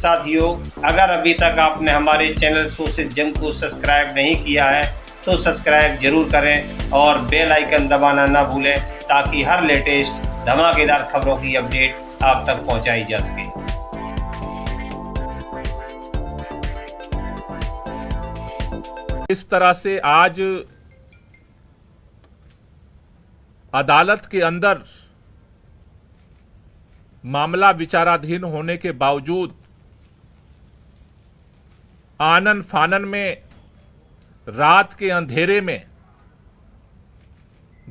साथियों, अगर अभी तक आपने हमारे चैनल सोशल जंग को सब्सक्राइब नहीं किया है तो सब्सक्राइब जरूर करें और बेल आइकन दबाना ना भूलें ताकि हर लेटेस्ट धमाकेदार खबरों की अपडेट आप तक पहुंचाई जा सके। इस तरह से आज अदालत के अंदर मामला विचाराधीन होने के बावजूद आनन फानन में रात के अंधेरे में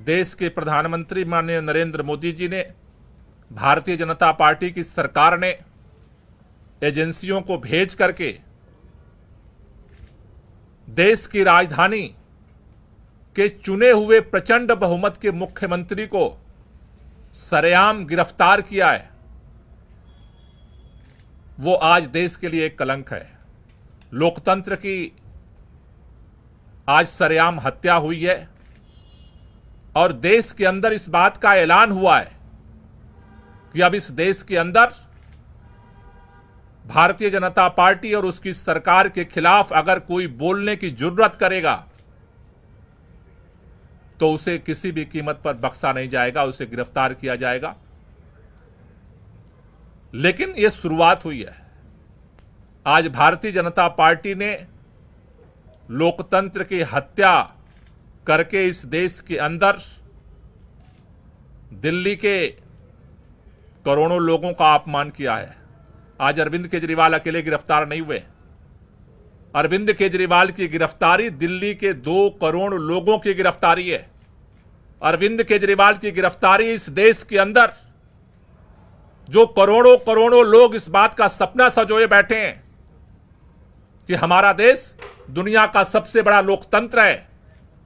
देश के प्रधानमंत्री माननीय नरेंद्र मोदी जी ने, भारतीय जनता पार्टी की सरकार ने एजेंसियों को भेज करके देश की राजधानी के चुने हुए प्रचंड बहुमत के मुख्यमंत्री को सरेआम गिरफ्तार किया है, वो आज देश के लिए एक कलंक है। लोकतंत्र की आज सरेआम हत्या हुई है और देश के अंदर इस बात का ऐलान हुआ है कि अब इस देश के अंदर भारतीय जनता पार्टी और उसकी सरकार के खिलाफ अगर कोई बोलने की जुर्रत करेगा तो उसे किसी भी कीमत पर बख्शा नहीं जाएगा, उसे गिरफ्तार किया जाएगा। लेकिन यह शुरुआत हुई है। आज भारतीय जनता पार्टी ने लोकतंत्र की हत्या करके इस देश के अंदर दिल्ली के करोड़ों लोगों का अपमान किया है। आज अरविंद केजरीवाल अकेले गिरफ्तार नहीं हुए। अरविंद केजरीवाल की गिरफ्तारी दिल्ली के 2 करोड़ लोगों की गिरफ्तारी है। अरविंद केजरीवाल की गिरफ्तारी इस देश के अंदर जो करोड़ों करोड़ों लोग इस बात का सपना सजोए बैठे हैं कि हमारा देश दुनिया का सबसे बड़ा लोकतंत्र है,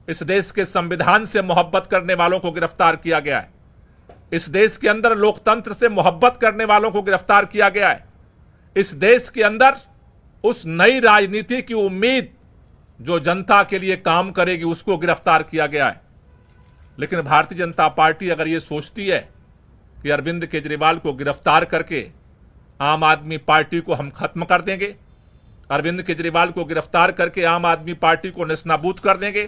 इस देश के संविधान से मोहब्बत करने वालों को गिरफ्तार किया गया है। इस देश के अंदर लोकतंत्र से मोहब्बत करने वालों को गिरफ्तार किया गया है। इस देश के अंदर उस नई राजनीति की उम्मीद जो जनता के लिए काम करेगी उसको गिरफ्तार किया गया है। लेकिन भारतीय जनता पार्टी अगर यह सोचती है कि अरविंद केजरीवाल को गिरफ्तार करके आम आदमी पार्टी को हम खत्म कर देंगे, अरविंद केजरीवाल को गिरफ्तार करके आम आदमी पार्टी को नेस्तनाबूद कर देंगे,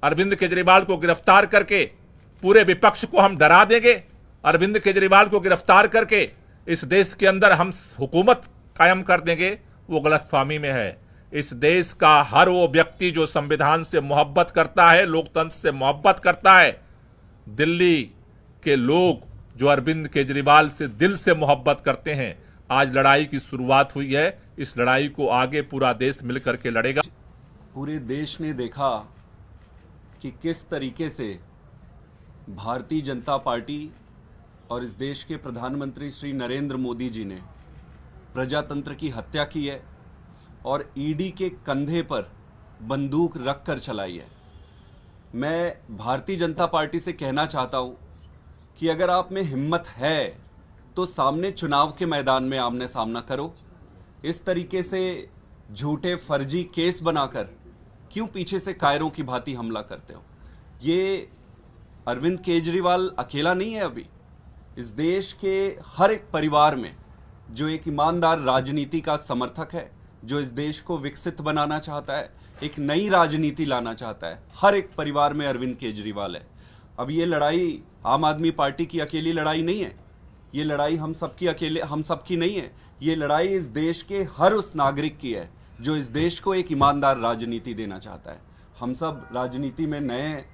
अरविंद केजरीवाल को गिरफ्तार करके पूरे विपक्ष को हम डरा देंगे, अरविंद केजरीवाल को गिरफ्तार करके इस देश के अंदर हम हुकूमत कायम कर देंगे, वो गलतफहमी में है। इस देश का हर वो व्यक्ति जो संविधान से मोहब्बत करता है, लोकतंत्र से मोहब्बत करता है, दिल्ली के लोग जो अरविंद केजरीवाल से दिल से मोहब्बत करते हैं, आज लड़ाई की शुरुआत हुई है। इस लड़ाई को आगे पूरा देश मिलकर के लड़ेगा। पूरे देश ने देखा कि किस तरीके से भारतीय जनता पार्टी और इस देश के प्रधानमंत्री श्री नरेंद्र मोदी जी ने प्रजातंत्र की हत्या की है और ईडी के कंधे पर बंदूक रखकर चलाई है। मैं भारतीय जनता पार्टी से कहना चाहता हूं कि अगर आप में हिम्मत है तो सामने चुनाव के मैदान में आमने सामना करो। इस तरीके से झूठे फर्जी केस बनाकर क्यों पीछे से कायरों की भांति हमला करते हो? ये अरविंद केजरीवाल अकेला नहीं है। अभी इस देश के हर एक परिवार में जो एक ईमानदार राजनीति का समर्थक है, जो इस देश को विकसित बनाना चाहता है, एक नई राजनीति लाना चाहता है, हर एक परिवार में अरविंद केजरीवाल है। अब ये लड़ाई आम आदमी पार्टी की अकेली लड़ाई नहीं है, ये लड़ाई हम सबकी नहीं है। ये लड़ाई इस देश के हर उस नागरिक की है जो इस देश को एक ईमानदार राजनीति देना चाहता है। हम सब राजनीति में नए हैं,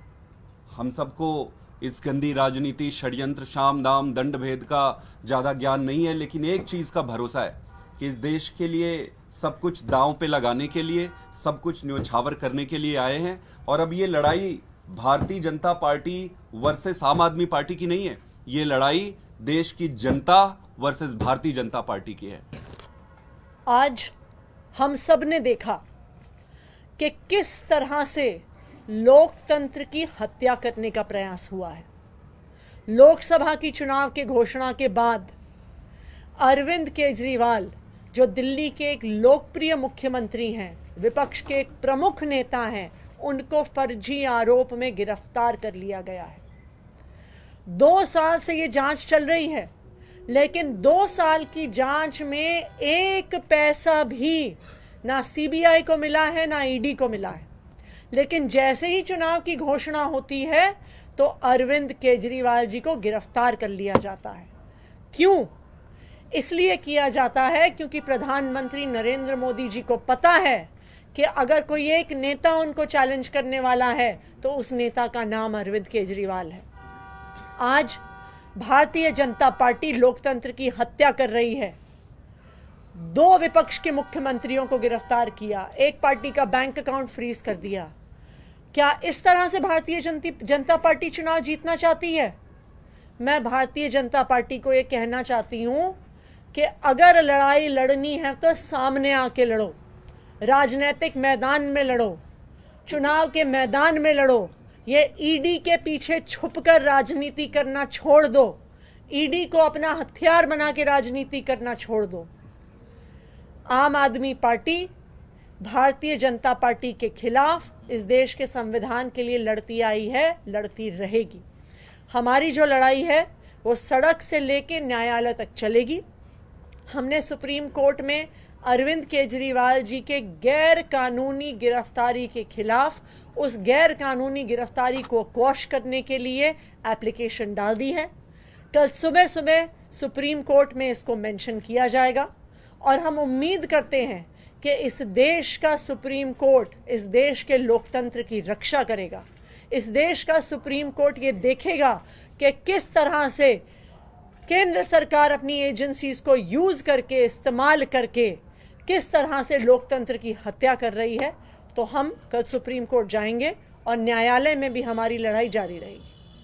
हम सबको इस गंदी राजनीति, षड्यंत्र, शाम दाम, दंड भेद का ज्यादा ज्ञान नहीं है, लेकिन एक चीज का भरोसा है कि इस देश के लिए सब कुछ दांव पे लगाने के लिए, सब कुछ न्योछावर करने के लिए आए हैं। और अब ये लड़ाई भारतीय जनता पार्टी वर्सेस आम आदमी पार्टी की नहीं है, ये लड़ाई देश की जनता वर्सेस भारतीय जनता पार्टी की है। आज हम सब ने देखा कि किस तरह से लोकतंत्र की हत्या करने का प्रयास हुआ है। लोकसभा की चुनाव के घोषणा के बाद अरविंद केजरीवाल जो दिल्ली के एक लोकप्रिय मुख्यमंत्री हैं, विपक्ष के एक प्रमुख नेता हैं, उनको फर्जी आरोप में गिरफ्तार कर लिया गया है। 2 साल से ये जांच चल रही है, लेकिन 2 साल की जांच में एक पैसा भी ना सीबीआई को मिला है ना ईडी को मिला है। लेकिन जैसे ही चुनाव की घोषणा होती है तो अरविंद केजरीवाल जी को गिरफ्तार कर लिया जाता है। क्यों? इसलिए किया जाता है क्योंकि प्रधानमंत्री नरेंद्र मोदी जी को पता है कि अगर कोई एक नेता उनको चैलेंज करने वाला है तो उस नेता का नाम अरविंद केजरीवाल है। आज भारतीय जनता पार्टी लोकतंत्र की हत्या कर रही है। 2 विपक्ष के मुख्यमंत्रियों को गिरफ्तार किया, एक पार्टी का बैंक अकाउंट फ्रीज कर दिया। क्या इस तरह से भारतीय जनता पार्टी चुनाव जीतना चाहती है? मैं भारतीय जनता पार्टी को यह कहना चाहती हूं कि अगर लड़ाई लड़नी है तो सामने आके लड़ो, राजनीतिक मैदान में लड़ो, चुनाव के मैदान में लड़ो। ये ईडी के पीछे छुपकर राजनीति करना छोड़ दो, ईडी को अपना हथियार बना के राजनीति करना छोड़ दो। आम आदमी पार्टी भारतीय जनता पार्टी के खिलाफ इस देश के संविधान के लिए लड़ती आई है, लड़ती रहेगी। हमारी जो लड़ाई है वो सड़क से लेकर न्यायालय तक चलेगी। हमने सुप्रीम कोर्ट में अरविंद केजरीवाल जी के गैर कानूनी गिरफ्तारी के खिलाफ उस गैर कानूनी गिरफ्तारी को क्वॉश करने के लिए एप्लीकेशन डाल दी है। कल सुबह सुबह सुप्रीम कोर्ट में इसको मेंशन किया जाएगा और हम उम्मीद करते हैं कि इस देश का सुप्रीम कोर्ट इस देश के लोकतंत्र की रक्षा करेगा। इस देश का सुप्रीम कोर्ट ये देखेगा कि किस तरह से केंद्र सरकार अपनी एजेंसीज को यूज करके, इस्तेमाल करके किस तरह से लोकतंत्र की हत्या कर रही है। तो हम कल सुप्रीम कोर्ट जाएंगे और न्यायालय में भी हमारी लड़ाई जारी रहेगी।